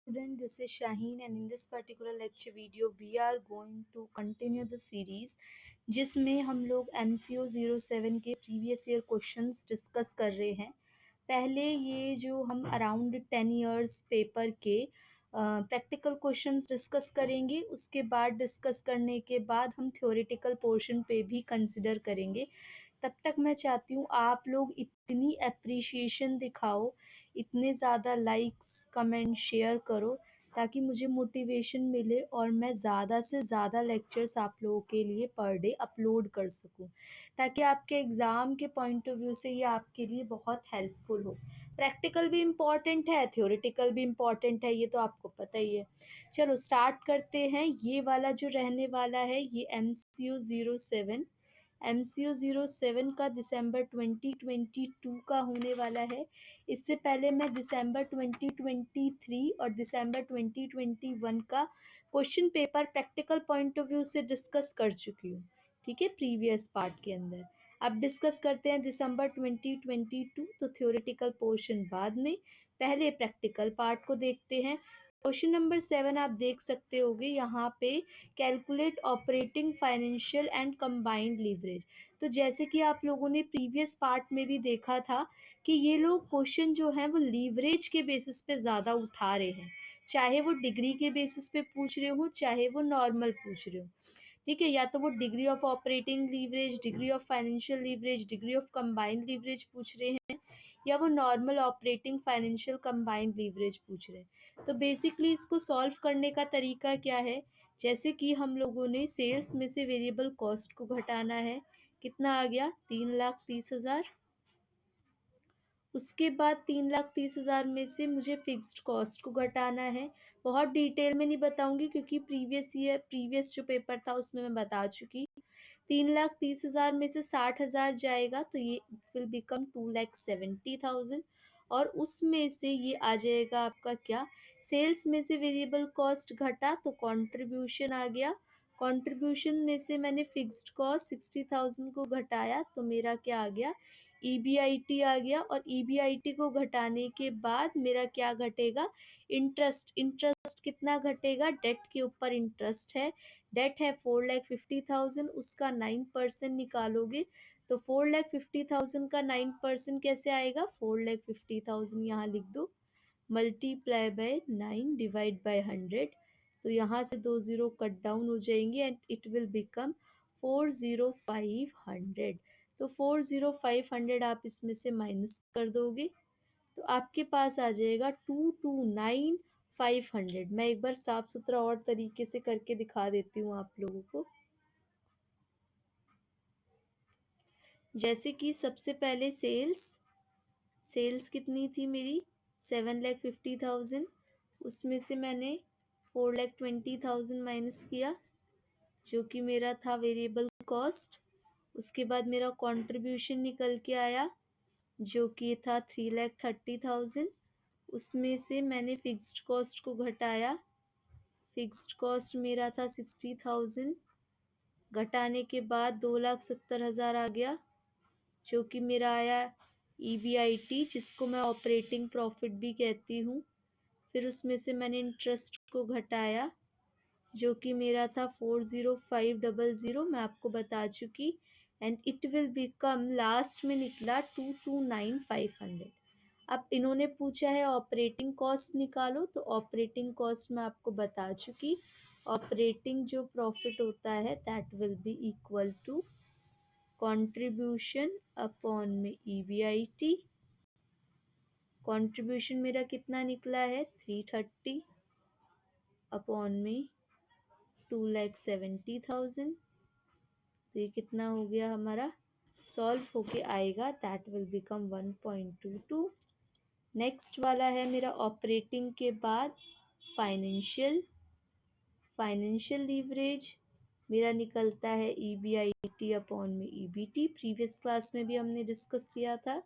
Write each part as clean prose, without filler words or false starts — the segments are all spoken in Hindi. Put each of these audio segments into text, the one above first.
Student, this is Shaheen, and in this particular lecture video we are going to continue the series जिसमें हम लोग MCO 07 के प्रीवियस ईयर क्वेश्चंस डिस्कस कर रहे हैं। पहले ये जो हम अराउंड 10 इयर्स पेपर के प्रैक्टिकल क्वेश्चंस डिस्कस करेंगे, उसके बाद डिस्कस करने के बाद हम थ्योरेटिकल पोर्शन पे भी कंसिडर करेंगे। तब तक मैं चाहती हूँ आप लोग इतनी अप्रिशिएशन दिखाओ, इतने ज़्यादा लाइक्स कमेंट शेयर करो ताकि मुझे मोटिवेशन मिले और मैं ज़्यादा से ज़्यादा लेक्चर्स आप लोगों के लिए पर डे अपलोड कर सकूं, ताकि आपके एग्ज़ाम के पॉइंट ऑफ व्यू से ये आपके लिए बहुत हेल्पफुल हो। प्रैक्टिकल भी इम्पॉर्टेंट है, थ्योरेटिकल भी इम्पॉर्टेंट है, ये तो आपको पता ही है। चलो स्टार्ट करते हैं। ये वाला जो रहने वाला है ये MCO 07 का दिसंबर 2022 का होने वाला है। इससे पहले मैं दिसंबर 2023 और दिसंबर 2021 का question paper practical point of view से डिस्कस कर चुकी हूँ, ठीक है, प्रीवियस पार्ट के अंदर। अब डिस्कस करते हैं दिसंबर 2022, तो थ्योरेटिकल पोर्शन बाद में, पहले प्रैक्टिकल पार्ट को देखते हैं। क्वेश्चन नंबर 7 आप देख सकते होगे यहाँ पे, calculate operating financial and combined leverage. तो जैसे कि आप लोगों ने प्रीवियस पार्ट में भी देखा था कि ये लोग क्वेश्चन जो हैं वो लीवरेज के बेसिस पे ज़्यादा उठा रहे हैं, चाहे वो डिग्री के बेसिस पे पूछ रहे हो चाहे वो नॉर्मल पूछ रहे हो, ठीक है। या तो वो degree of operating leverage, degree of financial leverage, degree of combined leverage पूछ रहे हैं, या वो normal operating financial combined leverage पूछ रहे हैं। तो बेसिकली इसको सॉल्व करने का तरीका क्या है, जैसे कि हम लोगों ने सेल्स में से वेरिएबल कॉस्ट को घटाना है, कितना आ गया 3,30,000। उसके बाद 3,30,000 में से मुझे फिक्स्ड कॉस्ट को घटाना है। बहुत डिटेल में नहीं बताऊंगी क्योंकि प्रीवियस जो पेपर था उसमें मैं बता चुकी। 3,30,000 में से 60,000 जाएगा तो ये विल बिकम 2,70,000, और उसमें से ये आ जाएगा आपका क्या, सेल्स में से वेरिएबल कॉस्ट घटा तो कंट्रीब्यूशन आ गया। कंट्रीब्यूशन में से मैंने फिक्स्ड कॉस्ट 60,000 को घटाया तो मेरा क्या आ गया, EBIT आ गया। और EBIT को घटाने के बाद मेरा क्या घटेगा, इंटरेस्ट। इंटरेस्ट कितना घटेगा, डेट के ऊपर इंटरेस्ट है, डेट है 4,50,000, उसका 9% निकालोगे तो 4,50,000 का 9% कैसे आएगा, 4,50,000 यहाँ लिख दो, मल्टीप्लाई बाय 9 डिवाइड बाय 100। तो यहाँ से 2 ज़ीरो कट डाउन हो जाएंगे एंड इट विल बिकम 4,05,100। तो 4,05,100 आप इसमें से माइनस कर दोगे तो आपके पास आ जाएगा 2,29,500। मैं एक बार साफ सुथरा और तरीके से करके दिखा देती हूँ आप लोगों को। जैसे कि सबसे पहले सेल्स कितनी थी मेरी, 7,50,000, उसमें से मैंने 4,20,000 माइनस किया जो कि मेरा था वेरिएबल कॉस्ट। उसके बाद मेरा कंट्रीब्यूशन निकल के आया जो कि था 3,30,000, उसमें से मैंने फिक्स्ड कॉस्ट को घटाया, फिक्स्ड कॉस्ट मेरा था 60,000, घटाने के बाद 2,70,000 आ गया जो कि मेरा आया EBIT, जिसको मैं ऑपरेटिंग प्रॉफिट भी कहती हूँ। फिर उसमें से मैंने इंटरेस्ट को घटाया जो कि मेरा था 4,05,00, मैं आपको बता चुकी, and it will become, last में निकला 2,29,500। अब इन्होंने पूछा है ऑपरेटिंग कॉस्ट निकालो, तो ऑपरेटिंग कॉस्ट मैं आपको बता चुकी, ऑपरेटिंग जो प्रॉफिट होता है that will be equal to contribution upon में EBIT। कंट्रीब्यूशन मेरा कितना निकला है 330 अपॉन में 2,70,000। तो ये कितना हो गया हमारा, सॉल्व होके आएगा, दैट विल बिकम 1.22। नेक्स्ट वाला है मेरा ऑपरेटिंग के बाद फाइनेंशियल लीवरेज, मेरा निकलता है EBIT अपॉन में EBT। प्रीवियस क्लास में भी हमने डिस्कस किया था।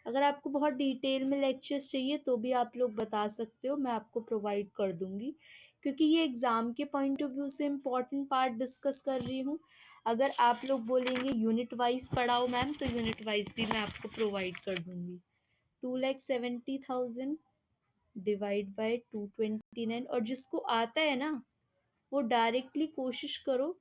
अगर आपको बहुत डिटेल में लेक्चर्स चाहिए तो भी आप लोग बता सकते हो, मैं आपको प्रोवाइड कर दूंगी, क्योंकि ये एग्ज़ाम के पॉइंट ऑफ व्यू से इम्पॉर्टेंट पार्ट डिस्कस कर रही हूँ। अगर आप लोग बोलेंगे यूनिट वाइज पढ़ाओ मैम, तो यूनिट वाइज भी मैं आपको प्रोवाइड कर दूंगी। 2,70,000 डिवाइड बाय 229। और जिसको आता है ना वो डायरेक्टली कोशिश करो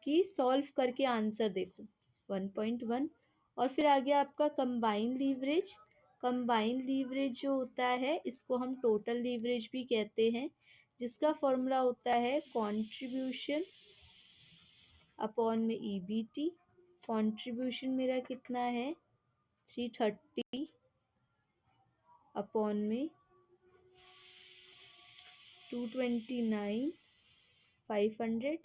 कि सॉल्व करके आंसर देखो 1.1। और फिर आ गया आपका कंबाइन लीवरेज। कंबाइन लीवरेज जो होता है इसको हम टोटल लीवरेज भी कहते हैं, जिसका फॉर्मूला होता है कंट्रीब्यूशन अपॉन में ईबीटी। कंट्रीब्यूशन मेरा कितना है 330 अपॉन में 229 500।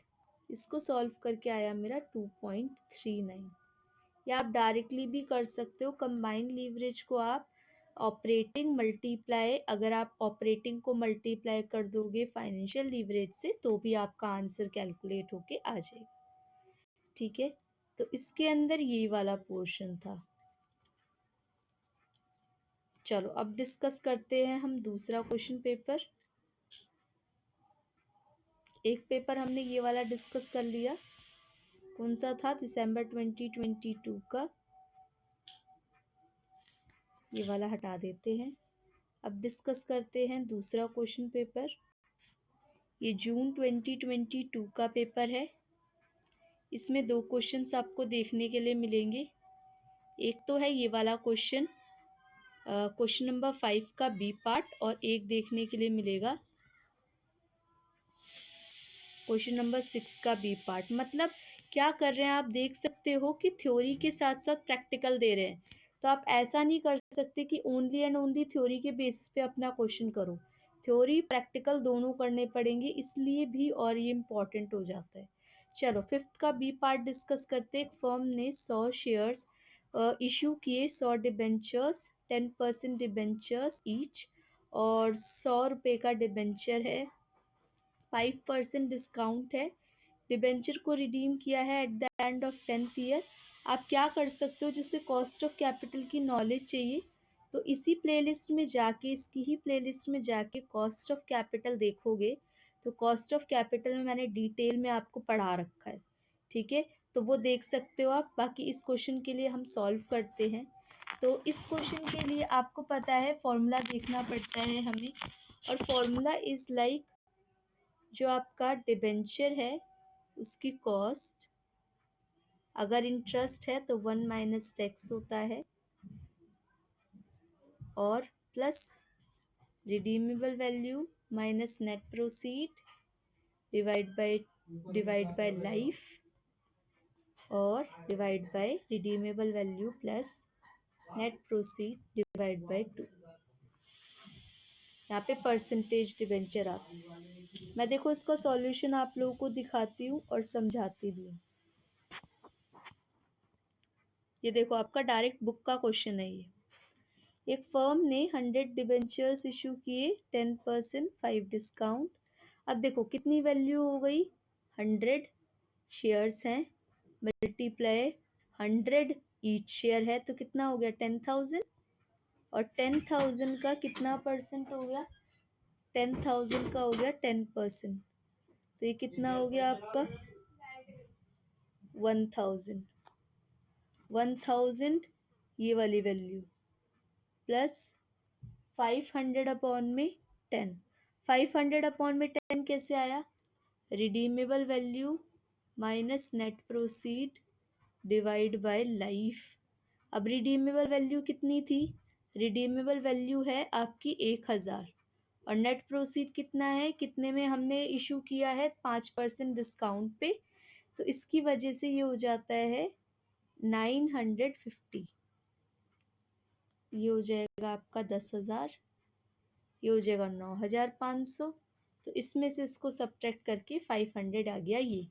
इसको सॉल्व करके आया मेरा 2.39। या आप डायरेक्टली भी कर सकते हो। कंबाइन लीवरेज को आप ऑपरेटिंग मल्टीप्लाई, अगर आप ऑपरेटिंग को मल्टीप्लाई कर दोगे फाइनेंशियल लीवरेज से तो भी आपका आंसर कैलकुलेट होके आ जाएगा। ठीक है, तो इसके अंदर ये वाला पोर्शन था। चलो अब डिस्कस करते हैं हम दूसरा क्वेश्चन पेपर। एक पेपर हमने ये वाला डिस्कस कर लिया, कौन सा था, दिसंबर 2022 का। ये वाला हटा देते हैं। अब डिस्कस करते हैं दूसरा क्वेश्चन पेपर। ये जून 2022 का पेपर है। इसमें दो क्वेश्चंस आपको देखने के लिए मिलेंगे। एक तो है ये वाला क्वेश्चन, क्वेश्चन नंबर 5 का बी पार्ट, और एक देखने के लिए मिलेगा क्वेश्चन नंबर 6 का बी पार्ट। मतलब क्या कर रहे हैं आप देख सकते हो कि थ्योरी के साथ साथ प्रैक्टिकल दे रहे हैं। तो आप ऐसा नहीं कर सकते कि ओनली एंड ओनली थ्योरी के बेसिस पे अपना क्वेश्चन करो। थ्योरी प्रैक्टिकल दोनों करने पड़ेंगे, इसलिए भी और ये इम्पॉर्टेंट हो जाता है। चलो 5th का बी पार्ट डिस्कस करते। एक फर्म ने 100 शेयर्स इशू किए, 100 डिबेंचर्स, 10% डिबेंचर्स ईच, और 100 रुपये का डिबेंचर है, 5% डिस्काउंट है। डिबेंचर को रिडीम किया है at the end of 10th year. आप क्या कर सकते हो, जिससे कॉस्ट ऑफ कैपिटल की नॉलेज चाहिए तो इसी प्लेलिस्ट में जाके, इसकी ही प्लेलिस्ट में जाके कॉस्ट ऑफ कैपिटल देखोगे तो कॉस्ट ऑफ कैपिटल में मैंने डिटेल में आपको पढ़ा रखा है। ठीक है, तो वो देख सकते हो आप। बाकी इस क्वेश्चन के लिए हम सॉल्व करते हैं। तो इस क्वेश्चन के लिए आपको पता है फॉर्मूला देखना पड़ता है हमें, और फॉर्मूला इज लाइक जो आपका डिबेंचर है उसकी कॉस्ट, अगर इंटरेस्ट है तो 1 माइनस टैक्स होता है, और plus redeemable value minus net proceed divide by life, और divide by redeemable value plus net proceed divide by 2। यहाँ पे परसेंटेज डिबेंचर आता है। मैं देखो इसका सॉल्यूशन आप लोगों को दिखाती हूँ और समझाती भी हूँ। ये देखो आपका डायरेक्ट बुक का क्वेश्चन है ये। एक फर्म ने 100 डिबेंचर्स इशू किए, 10% 5 डिस्काउंट। अब देखो कितनी वैल्यू हो गई, 100 शेयर्स हैं मल्टीप्लाई 100 ईच शेयर है तो कितना हो गया 10,000, और 10,000 का कितना परसेंट हो गया, 10,000 का हो गया 10%, तो ये कितना हो गया आपका 1,000 ये वाली वैल्यू प्लस 500 अपॉन में 10। 500 अपॉन में 10 कैसे आया, redeemable value minus net proceed divide by life. अब रिडीमेबल वैल्यू कितनी थी, रिडीमेबल वैल्यू है आपकी 1000, और नेट प्रोसीड कितना है, कितने में हमने इशू किया है 5% डिस्काउंट पे, तो इसकी वजह से ये हो जाता है 950। ये हो जाएगा आपका 10,000, ये हो जाएगा 9,500। तो इसमें से इसको सब्ट्रैक्ट करके 500 आ गया ये,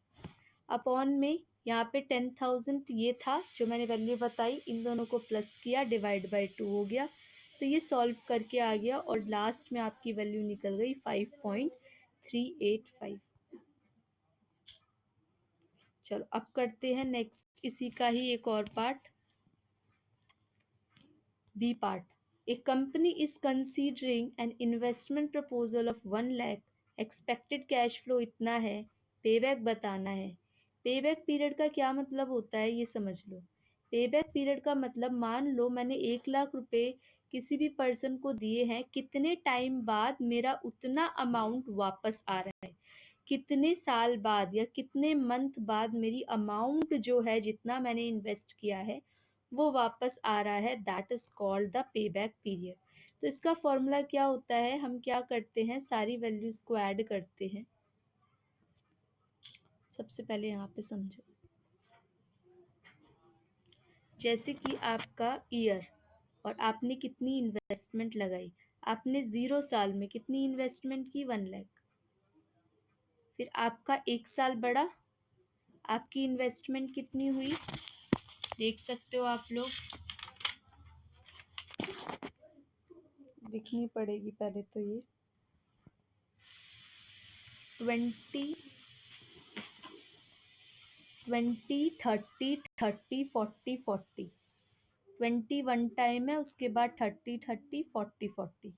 अपॉन में यहाँ पे 10,000 ये था जो मैंने वैल्यू बताई, इन दोनों को प्लस किया डिवाइड बाय 2 हो गया, तो ये सॉल्व करके आ गया, और लास्ट में आपकी वैल्यू निकल गई 5.385। चलो अब करते हैं नेक्स्ट इसी का ही एक और part, B part. A company is considering an investment proposal of 1 lakh, expected cash flow इतना है, पेबैक बताना है। पेबैक पीरियड का क्या मतलब होता है ये समझ लो। पेबैक पीरियड का मतलब, मान लो मैंने 1 लाख रुपए किसी भी पर्सन को दिए हैं, कितने टाइम बाद मेरा उतना अमाउंट वापस आ रहा है, कितने साल बाद या कितने मंथ बाद मेरी अमाउंट जो है जितना मैंने इन्वेस्ट किया है वो वापस आ रहा है, that is called the pay back period. तो इसका फॉर्मूला क्या होता है, हम क्या करते हैं, सारी वैल्यूज को ऐड करते हैं। सबसे पहले यहाँ पे समझो, जैसे कि आपका ईयर और आपने कितनी इन्वेस्टमेंट लगाई, आपने 0 साल में कितनी इन्वेस्टमेंट की, 1 लाख। फिर आपका 1 साल बढ़ा, आपकी इन्वेस्टमेंट कितनी हुई, देख सकते हो आप लोग, लिखनी पड़ेगी पहले तो ये 20 30 30 40 40, 21 टाइम है, उसके बाद 30 30 40 40,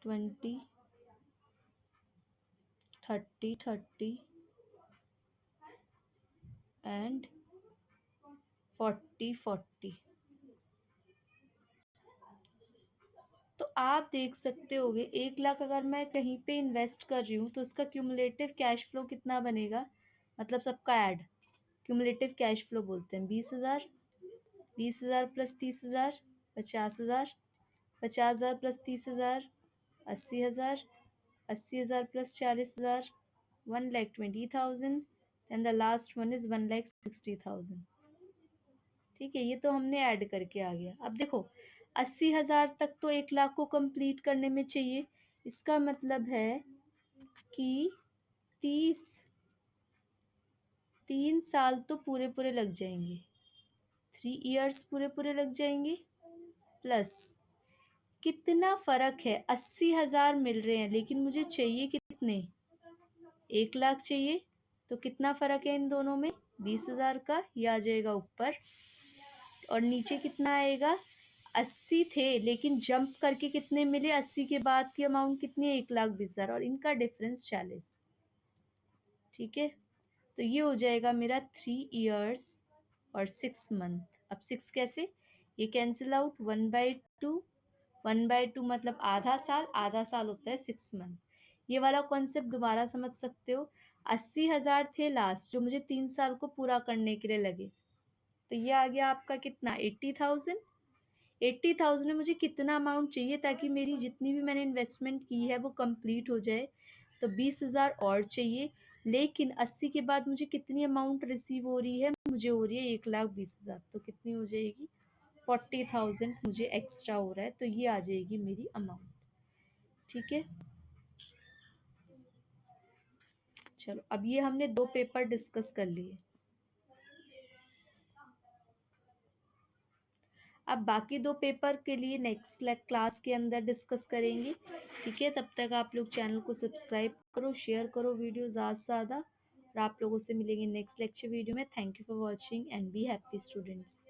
20 30 30 एंड 40 40। तो आप देख सकते होगे 1 लाख अगर मैं कहीं पे इन्वेस्ट कर रही हूँ तो उसका क्यूमुलेटिव कैश फ्लो कितना बनेगा, मतलब सबका ऐड, क्यूमुलेटिव कैश फ्लो बोलते हैं 20,000, 20,000 plus 30,000 50,000, 50,000 plus 30,000 80,000, 80,000 plus 40,000 1,20,000 and the last one is 1,60,000। ठीक है, ये तो हमने ऐड करके आ गया। अब देखो 80,000 तक तो 1 लाख को कंप्लीट करने में चाहिए, इसका मतलब है कि 3 साल तो पूरे पूरे लग जाएंगे, 3 इयर्स पूरे पूरे लग जाएंगे। प्लस कितना फर्क है, 80,000 मिल रहे हैं लेकिन मुझे चाहिए कितने, 1 लाख चाहिए, तो कितना फर्क है इन दोनों में, 20,000 का, ये आ जाएगा ऊपर। और नीचे कितना आएगा, 80 थे लेकिन जंप करके कितने मिले, 80 के बाद की अमाउंट कितनी है, 1,20,000, और इनका डिफरेंस 40। ठीक है, तो ये हो जाएगा मेरा 3 इयर्स और 6 मंथ। अब 6 कैसे, ये कैंसिल आउट, 1/2, 1/2 मतलब आधा साल, आधा साल होता है 6 मंथ। ये वाला कॉन्सेप्ट दोबारा समझ सकते हो, 80,000 थे लास्ट जो मुझे 3 साल को पूरा करने के लिए लगे, तो ये आ गया आपका कितना, 80,000। 80,000 में मुझे कितना अमाउंट चाहिए ताकि मेरी जितनी भी मैंने इन्वेस्टमेंट की है वो कंप्लीट हो जाए, तो 20,000 और चाहिए। लेकिन 80 के बाद मुझे कितनी अमाउंट रिसीव हो रही है, मुझे हो रही है 1,20,000, तो कितनी हो जाएगी, 40,000 मुझे एक्स्ट्रा हो रहा है, तो ये आ जाएगी मेरी अमाउंट। ठीक है, चलो अब ये हमने 2 पेपर डिस्कस कर लिए। अब बाकी 2 पेपर के लिए नेक्स्ट क्लास के अंदर डिस्कस करेंगे। ठीक है, तब तक आप लोग चैनल को सब्सक्राइब करो, शेयर करो वीडियो ज़्यादा से ज़्यादा, और आप लोगों से मिलेंगे नेक्स्ट लेक्चर वीडियो में। Thank you for watching and be happy students.